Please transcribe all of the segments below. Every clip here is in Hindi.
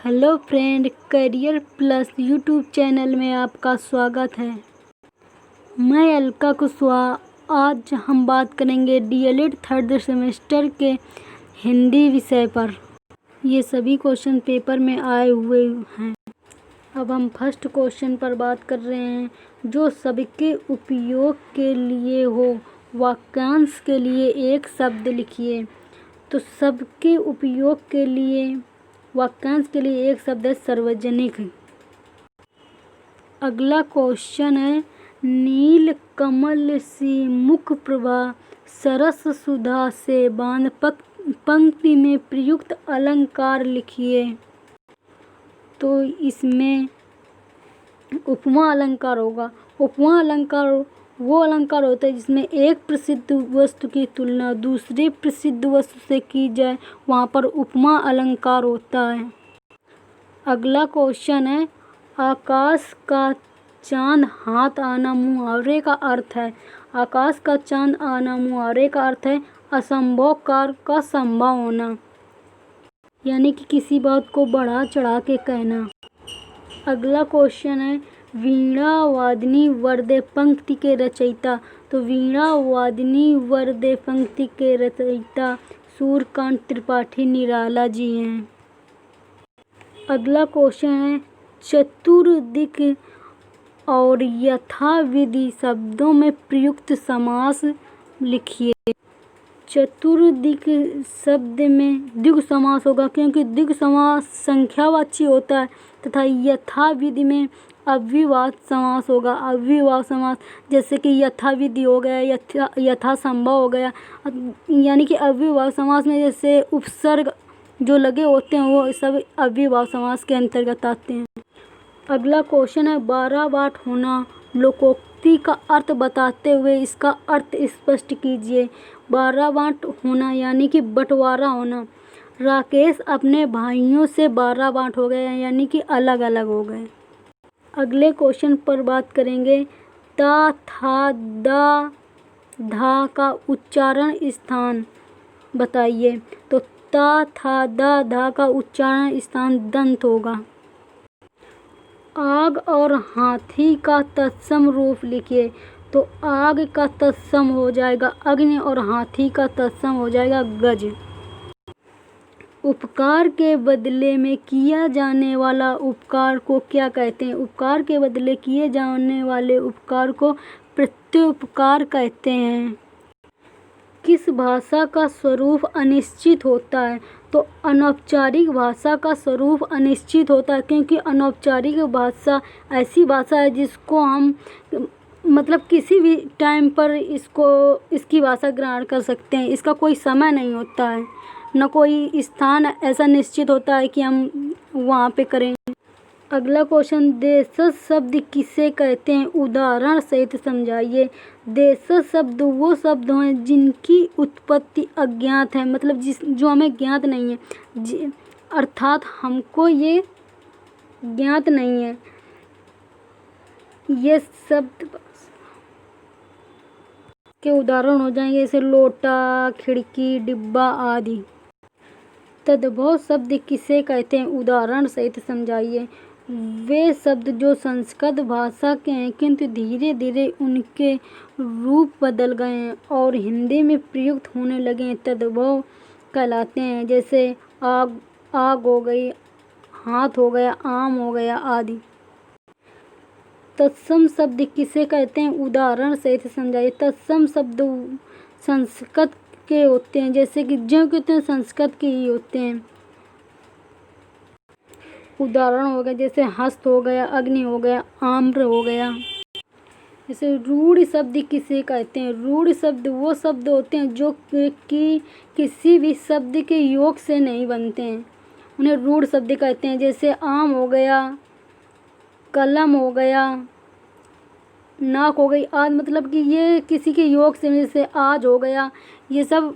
Hello friend, career plus YouTube channel में आपका स्वागत है। मैं अलका कुशवाहा। आज हम बात करेंगे डीएलएड थर्ड सेमेस्टर के हिंदी विषय पर। ये सभी क्वेश्चन पेपर में आए हुए हैं। अब हम फर्स्ट क्वेश्चन पर बात कर रहे हैं। जो सबके उपयोग के लिए हो, वाक्यांश के लिए एक शब्द लिखिए। तो सबके उपयोग के लिए वाक्यांश के लिए एक शब्द है सार्वजनिक। अगला क्वेश्चन है, नील कमल सी मुख प्रभा सरस सुधा से बांध पंक्ति में प्रयुक्त अलंकार लिखिए। तो इसमें उपमा अलंकार होगा। उपमा अलंकार वो अलंकार होता है जिसमें एक प्रसिद्ध वस्तु की तुलना दूसरे प्रसिद्ध वस्तु से की जाए, वहाँ पर उपमा अलंकार होता है। अगला क्वेश्चन है, आकाश का चांद हाथ आना मुहावरे का अर्थ है। आकाश का चांद आना मुहावरे का अर्थ है असंभव कार्य का संभव होना, यानी कि किसी बात को बढ़ा चढ़ा के कहना। अगला क्वेश्चन है, वीणा वादनी वरदे पंक्ति के रचयिता। तो वीणा वादनी वरदे पंक्ति के रचयिता सूर्यकांत त्रिपाठी निराला जी हैं। अगला क्वेश्चन है, चतुर्दिक और यथाविधि शब्दों में प्रयुक्त समास लिखिए। चतुर्दिक शब्द में द्विगु समास होगा, क्योंकि द्विगु समास संख्यावाची होता है, तथा यथाविधि में अव्ययवाद समास होगा। अव्ययवाद समास जैसे कि यथाविधि हो गया, यथासंभव हो गया, यानी कि अव्ययवाद समास में जैसे उपसर्ग जो लगे होते हैं वो सब अव्ययवाद समास के अंतर्गत आते हैं। अगला क्वेश्चन है, बाराबाट होना लोकोक्ति का अर्थ बताते हुए इसका अर्थ स्पष्ट कीजिए। बाराबाट होना यानी कि बंटवारा होना। राकेश अपने भाइयों से बाराबाट हो गए, यानी कि अलग अलग हो गए। अगले क्वेश्चन पर बात करेंगे, ता था दा धा का उच्चारण स्थान बताइए। तो ता था दा धा का उच्चारण स्थान दंत होगा। आग और हाथी का तत्सम रूप लिखिए। तो आग का तत्सम हो जाएगा अग्नि और हाथी का तत्सम हो जाएगा गज। उपकार के बदले में किया जाने वाला उपकार को क्या कहते हैं? उपकार के बदले किए जाने वाले उपकार को प्रत्युपकार कहते हैं। किस भाषा का स्वरूप अनिश्चित होता है? तो अनौपचारिक भाषा का स्वरूप अनिश्चित होता है, क्योंकि अनौपचारिक भाषा ऐसी भाषा है जिसको हम मतलब किसी भी टाइम पर इसकी भाषा ग्रहण कर सकते हैं। इसका कोई समय नहीं होता है, न कोई स्थान ऐसा निश्चित होता है कि हम वहाँ पे करें। अगला क्वेश्चन, देशज शब्द किसे कहते हैं? उदाहरण सहित समझाइए। देशज शब्द वो शब्द हैं जिनकी उत्पत्ति अज्ञात है, मतलब जो हमें ज्ञात नहीं है, अर्थात हमको ये ज्ञात नहीं है। ये शब्द के उदाहरण हो जाएंगे जैसे लोटा, खिड़की, डिब्बा आदि। तद्भव शब्द किसे कहते हैं? उदाहरण सहित समझाइए। वे शब्द जो संस्कृत भाषा के हैं किंतु धीरे धीरे उनके रूप बदल गए हैं और हिंदी में प्रयुक्त होने लगे हैं, तद्भव कहलाते हैं। जैसे आग हो गई, हाथ हो गया, आम हो गया आदि। तत्सम शब्द किसे कहते हैं? उदाहरण सहित समझाइए। तत्सम शब्द संस्कृत के होते हैं, जैसे कि जो कहते हैं संस्कृत के ही होते हैं। उदाहरण हो गया जैसे हस्त हो गया, अग्नि हो गया, आम्र हो गया। जैसे रूढ़ शब्द किसे कहते हैं? रूढ़ शब्द वो शब्द होते हैं जो कि किसी भी शब्द के योग से नहीं बनते हैं, उन्हें रूढ़ शब्द कहते हैं। जैसे आम हो गया, कलम हो गया, नाक हो गई आदि, मतलब कि ये किसी के योग से, जैसे आज हो गया, ये सब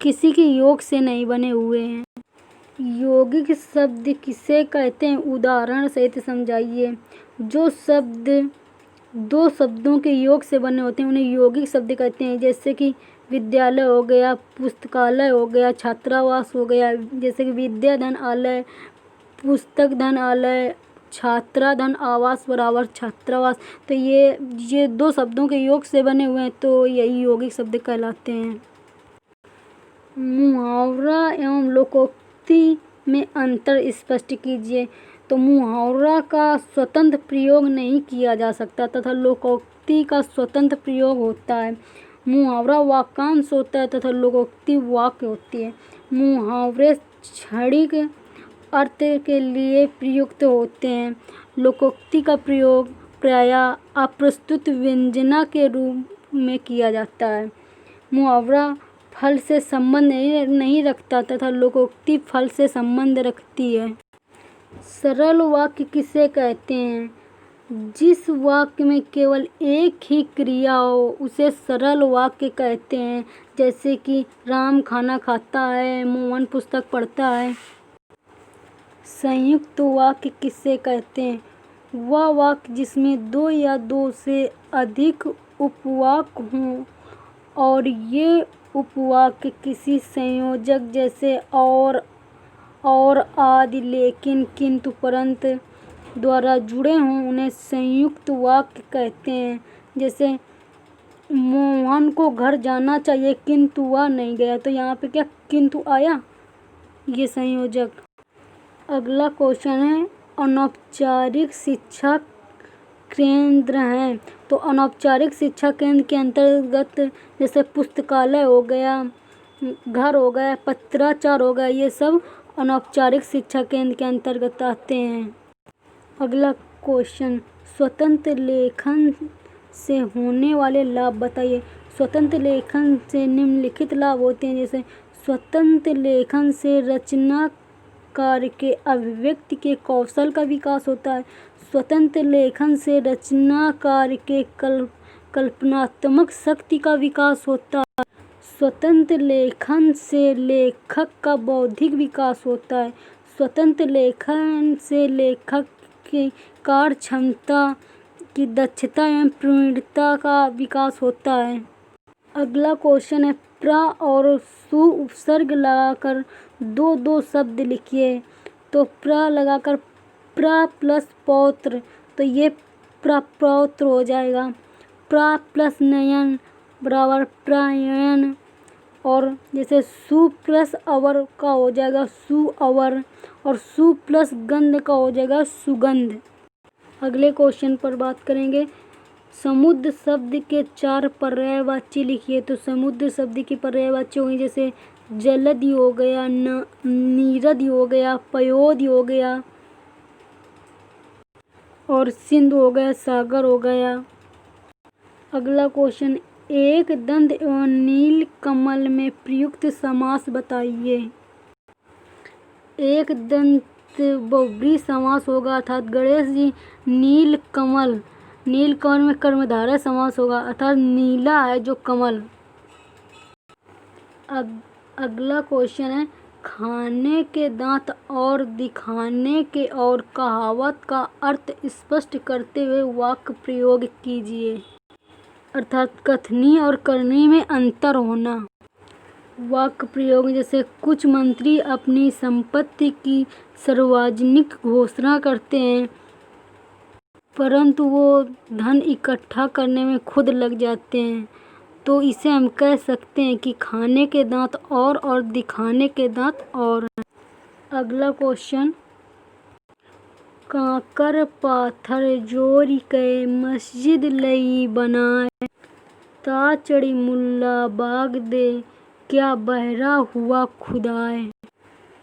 किसी के योग से नहीं बने हुए हैं। यौगिक शब्द किसे कहते हैं? उदाहरण सहित समझाइए। जो शब्द दो शब्दों के योग से बने होते हैं उन्हें यौगिक शब्द कहते हैं। जैसे कि विद्यालय हो गया, पुस्तकालय हो गया, छात्रावास हो गया। जैसे कि विद्याधन आलय, पुस्तक धन आलय, छात्रा धन आवास बराबर छात्रावास। तो ये दो शब्दों के योग से बने हुए हैं, तो यही यौगिक शब्द कहलाते हैं। मुहावरा एवं लोकोक्ति में अंतर स्पष्ट कीजिए। तो मुहावरा का स्वतंत्र प्रयोग नहीं किया जा सकता तथा लोकोक्ति का स्वतंत्र प्रयोग होता है। मुहावरा वाक्यांश होता है तथा लोकोक्ति वाक्य होती है। मुहावरे क्षणिक अर्थ के लिए प्रयुक्त होते हैं। लोकोक्ति का प्रयोग प्रायः अप्रस्तुत व्यंजना के रूप में किया जाता है। मुहावरा फल से संबंध नहीं रखता तथा लोकोक्ति फल से संबंध रखती है। सरल वाक्य किसे कहते हैं? जिस वाक्य में केवल एक ही क्रिया हो उसे सरल वाक्य कहते हैं। जैसे कि राम खाना खाता है, मोहन पुस्तक पढ़ता है। संयुक्त वाक्य किसे कहते हैं? वह वाक्य जिसमें दो या दो से अधिक उपवाक्य हों और ये उपवाक्य किसी संयोजक जैसे और आदि, लेकिन, किंतु, परंतु द्वारा जुड़े हों, उन्हें संयुक्त वाक्य कहते हैं। जैसे मोहन को घर जाना चाहिए किंतु वह नहीं गया, तो यहाँ पे क्या किंतु आया, ये संयोजक। अगला क्वेश्चन है अनौपचारिक शिक्षा केंद्र हैं। तो अनौपचारिक शिक्षा केंद्र के अंतर्गत जैसे पुस्तकालय हो गया, घर हो गया, पत्राचार हो गया, ये सब अनौपचारिक शिक्षा केंद्र के अंतर्गत आते हैं। अगला क्वेश्चन स्वतंत्र लेखन से होने वाले लाभ बताइए। स्वतंत्र लेखन से निम्नलिखित लाभ होते हैं। जैसे स्वतंत्र लेखन से रचनाकार के अभिव्यक्ति के कौशल का विकास होता है। स्वतंत्र लेखन से रचनाकार के कल्पनात्मक शक्ति का विकास होता है। स्वतंत्र लेखन से लेखक का बौद्धिक विकास होता है। स्वतंत्र लेखन से लेखक की कार्य क्षमता की दक्षता एवं प्रवीणता का विकास होता है। अगला क्वेश्चन है प्र और सु उपसर्ग लगाकर दो दो शब्द लिखिए। तो प्र लगाकर प्र प्लस पौत्र, तो ये प्रपौत्र हो जाएगा। प्र प्लस नयन बराबर प्रयन, और जैसे सु प्लस अवर का हो जाएगा सुअवर, और सु प्लस गंध का हो जाएगा सुगंध। अगले क्वेश्चन पर बात करेंगे। समुद्र शब्द के 4 पर्यायवाची लिखिए। तो समुद्र शब्द की पर्यायवाची होंगे जैसे जलधि हो गया, नीरधि हो गया, पयोधि हो गया, और सिंधु हो गया, सागर हो गया। अगला क्वेश्चन एक दंत एवं नील कमल में प्रयुक्त समास बताइए। एक दंत बहुब्रीहि समास होगा अर्थात गणेश जी नील कमल में कर्मधारय समास होगा अर्थात नीला है जो कमल। अगला क्वेश्चन है खाने के दांत और दिखाने के और कहावत का अर्थ स्पष्ट करते हुए वाक्य प्रयोग कीजिए। अर्थात कथनी और करनी में अंतर होना। वाक्य प्रयोग जैसे कुछ मंत्री अपनी संपत्ति की सार्वजनिक घोषणा करते हैं परंतु वो धन इकट्ठा करने में खुद लग जाते हैं, तो इसे हम कह सकते हैं कि खाने के दांत और दिखाने के दांत और। अगला क्वेश्चन काकर पाथर जोड़ के मस्जिद लई बनाए, ता चढ़ी मुल्ला बाग दे क्या बहरा हुआ खुदाए।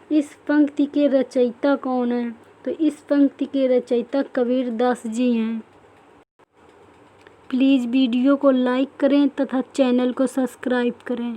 इस पंक्ति के रचयिता कौन है? तो इस पंक्ति के रचयिता कबीर दास जी हैं। प्लीज़ वीडियो को लाइक करें तथा चैनल को सब्सक्राइब करें।